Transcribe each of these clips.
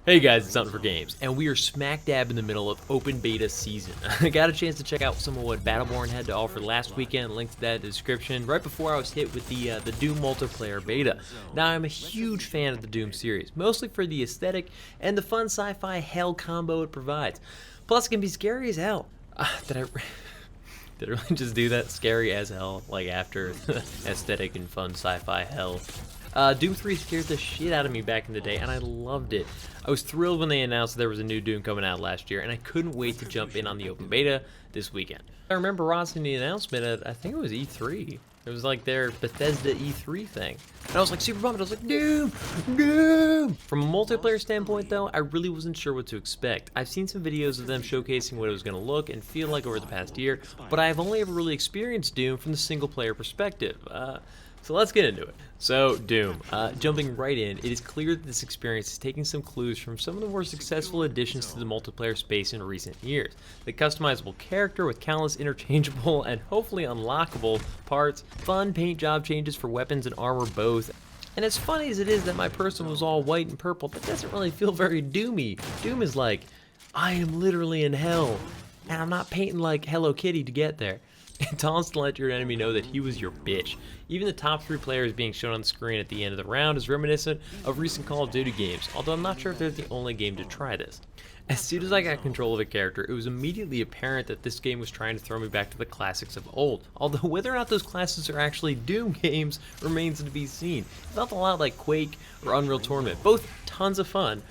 Hey guys, it's Huntin for Games, and we are smack dab in the middle of open beta season. I got a chance to check out some of what Battleborn had to offer last weekend, link to that in the description, right before I was hit with the Doom multiplayer beta. Now, I'm a huge fan of the Doom series, mostly for the aesthetic and the fun sci-fi hell combo it provides. Plus, it can be scary as hell. Did I really just do that? Scary as hell, like after aesthetic and fun sci-fi hell. Doom 3 scared the shit out of me back in the day, and I loved it. I was thrilled when they announced there was a new Doom coming out last year, and I couldn't wait to jump in on the open beta this weekend. I remember watching the announcement at, I think it was E3. It was like their Bethesda E3 thing. And I was like super bummed. I was like, Doom! Doom! From a multiplayer standpoint, though, I really wasn't sure what to expect. I've seen some videos of them showcasing what it was going to look and feel like over the past year, but I've only ever really experienced Doom from the single-player perspective. So let's get into it. So, Doom. Jumping right in, it is clear that this experience is taking some clues from some of the more successful additions to the multiplayer space in recent years. The customizable character with countless interchangeable and hopefully unlockable parts, fun paint job changes for weapons and armor both. And as funny as it is that my person was all white and purple, that doesn't really feel very Doomy. Doom is like, I am literally in hell, and I'm not painting like Hello Kitty to get there. It taunts to let your enemy know that he was your bitch. Even the top 3 players being shown on the screen at the end of the round is reminiscent of recent Call of Duty games, although I'm not sure if they're the only game to try this. As soon as I got control of a character, it was immediately apparent that this game was trying to throw me back to the classics of old, although whether or not those classics are actually Doom games remains to be seen. It felt a lot like Quake or Unreal Tournament, both tons of fun,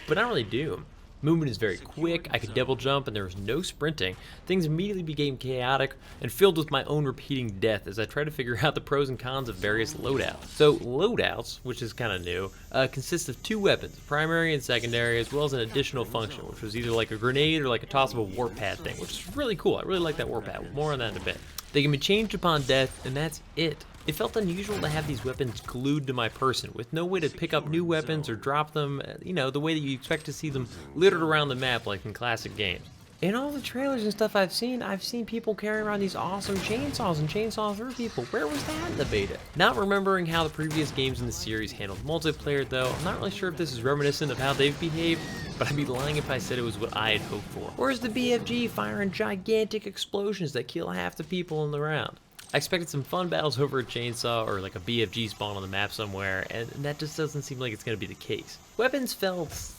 but not really Doom. Movement is very quick, I could double jump, and there was no sprinting. Things immediately became chaotic and filled with my own repeating death as I tried to figure out the pros and cons of various loadouts. So loadouts, which is kind of new, consist of 2 weapons, primary and secondary, as well as an additional function, which was either like a grenade or like a tossable warpad thing, which is really cool. I really like that warpad. More on that in a bit. They can be changed upon death, and that's it. It felt unusual to have these weapons glued to my person, with no way to pick up new weapons or drop them, you know, the way that you expect to see them littered around the map like in classic games. In all the trailers and stuff I've seen people carrying around these awesome chainsaws and chainsaw through people. Where was that in the beta? Not remembering how the previous games in the series handled multiplayer though, I'm not really sure if this is reminiscent of how they've behaved, but I'd be lying if I said it was what I had hoped for. Where's the BFG firing gigantic explosions that kill half the people in the round? I expected some fun battles over a chainsaw or like a BFG spawn on the map somewhere, and that just doesn't seem like it's going to be the case. Weapons felt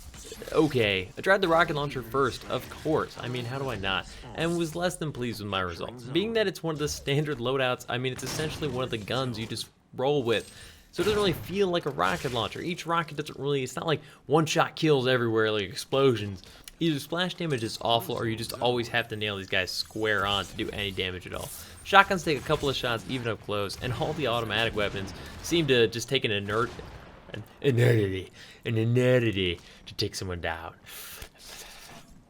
okay. I tried the rocket launcher first, of course. I mean, how do I not? And was less than pleased with my results. Being that it's one of the standard loadouts, I mean, it's essentially one of the guns you just roll with. So it doesn't really feel like a rocket launcher. Each rocket doesn't really, it's not like one-shot kills everywhere like explosions. Either splash damage is awful or you just always have to nail these guys square on to do any damage at all. Shotguns take a couple of shots even up close, and all the automatic weapons seem to just take an eternity to take someone down.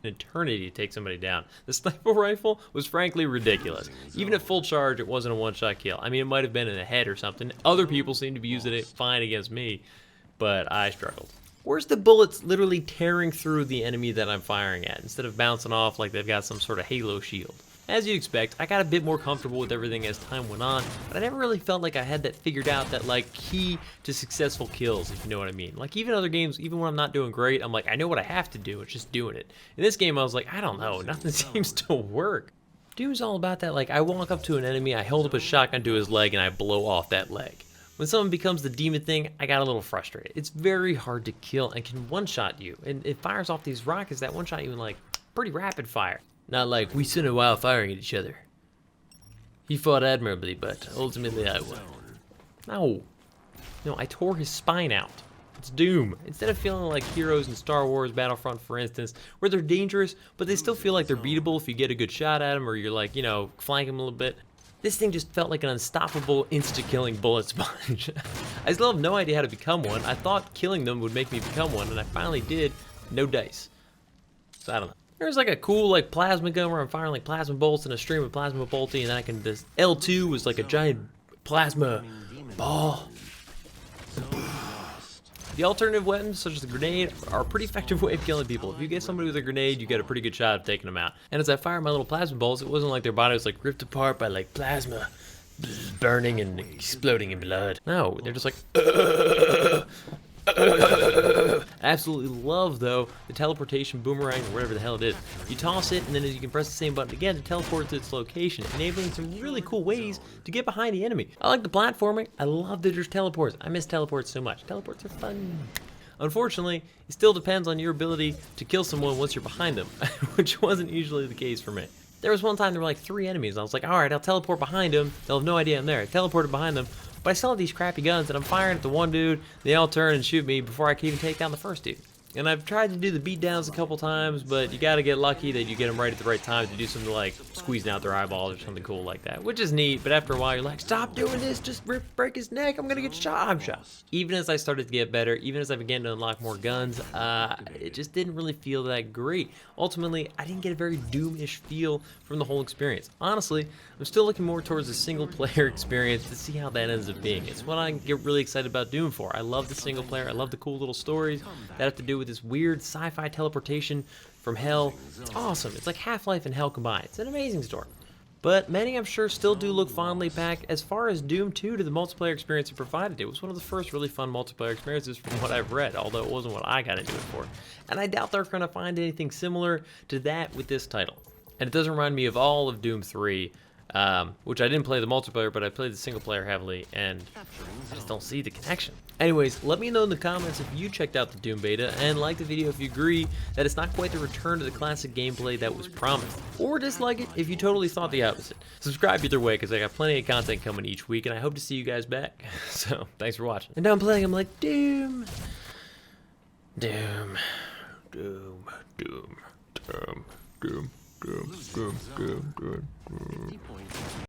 An eternity to take somebody down. The sniper rifle was frankly ridiculous. Even at full charge, it wasn't a one-shot kill. I mean, it might have been in the head or something. Other people seem to be using it fine against me, but I struggled. Where's the bullets literally tearing through the enemy that I'm firing at, instead of bouncing off like they've got some sort of halo shield? As you'd expect, I got a bit more comfortable with everything as time went on, but I never really felt like I had that figured out, that like key to successful kills, if you know what I mean. Like even other games, even when I'm not doing great, I'm like, I know what I have to do, it's just doing it. In this game, I was like, I don't know, nothing seems to work. Doom's all about that, like I walk up to an enemy, I hold up a shotgun to his leg, and I blow off that leg. When someone becomes the demon thing, I got a little frustrated. It's very hard to kill and can one-shot you, and it fires off these rockets that one-shot you in like pretty rapid fire. Not like we spent a while firing at each other. He fought admirably, but ultimately I won. No, I tore his spine out. It's Doom. Instead of feeling like heroes in Star Wars Battlefront, for instance, where they're dangerous, but they still feel like they're beatable if you get a good shot at them or you're like, you know, flank them a little bit. This thing just felt like an unstoppable, insta-killing bullet sponge. I still have no idea how to become one. I thought killing them would make me become one, and I finally did. No dice. So I don't know. There's like a cool like plasma gun where I'm firing like plasma bolts and a stream of plasma bolting, and then I can, this L2 was like a giant plasma ball. The alternative weapons, such as the grenade, are a pretty effective way of killing people. If you get somebody with a grenade, you get a pretty good shot of taking them out. And as I fired my little plasma bolts, it wasn't like their body was like ripped apart by like plasma burning and exploding in blood. No, they're just like Absolutely love, though, the teleportation boomerang or whatever the hell it is. You toss it, and then you can press the same button again to teleport to its location, enabling some really cool ways to get behind the enemy. I like the platforming. I love that there's teleports. I miss teleports so much. Teleports are fun. Unfortunately, it still depends on your ability to kill someone once you're behind them, which wasn't usually the case for me. There was one time there were like 3 enemies, and I was like, alright, I'll teleport behind them. They'll have no idea I'm there. I teleported behind them, but I still have these crappy guns, and I'm firing at the one dude. They all turn and shoot me before I can even take down the first dude. And I've tried to do the beatdowns a couple times, but you gotta get lucky that you get them right at the right time to do something like squeezing out their eyeballs or something cool like that, which is neat, but after a while you're like, stop doing this, just break his neck, I'm gonna get shot, I'm shot. Even as I started to get better, even as I began to unlock more guns, it just didn't really feel that great. Ultimately, I didn't get a very Doom-ish feel from the whole experience. Honestly, I'm still looking more towards the single player experience to see how that ends up being. It's what I get really excited about Doom for. I love the single player, I love the cool little stories that have to do with this weird sci-fi teleportation from hell. It's awesome. It's like Half-Life and Hell combined. It's an amazing story. But many, I'm sure, still do look fondly back as far as Doom 2 to the multiplayer experience it provided. It was one of the first really fun multiplayer experiences from what I've read, although it wasn't what I got into it for. And I doubt they're going to find anything similar to that with this title. And it does remind me of all of Doom 3, which I didn't play the multiplayer, but I played the single player heavily, and I just don't see the connection. Anyways, let me know in the comments if you checked out the Doom beta, and like the video if you agree that it's not quite the return to the classic gameplay that was promised, or dislike it if you totally thought the opposite. Subscribe either way, because I got plenty of content coming each week, and I hope to see you guys back. So, thanks for watching. And now I'm playing, I'm like, Doom, Doom, Doom, Doom, Doom, Doom, Doom, Doom, Doom, Doom, Doom.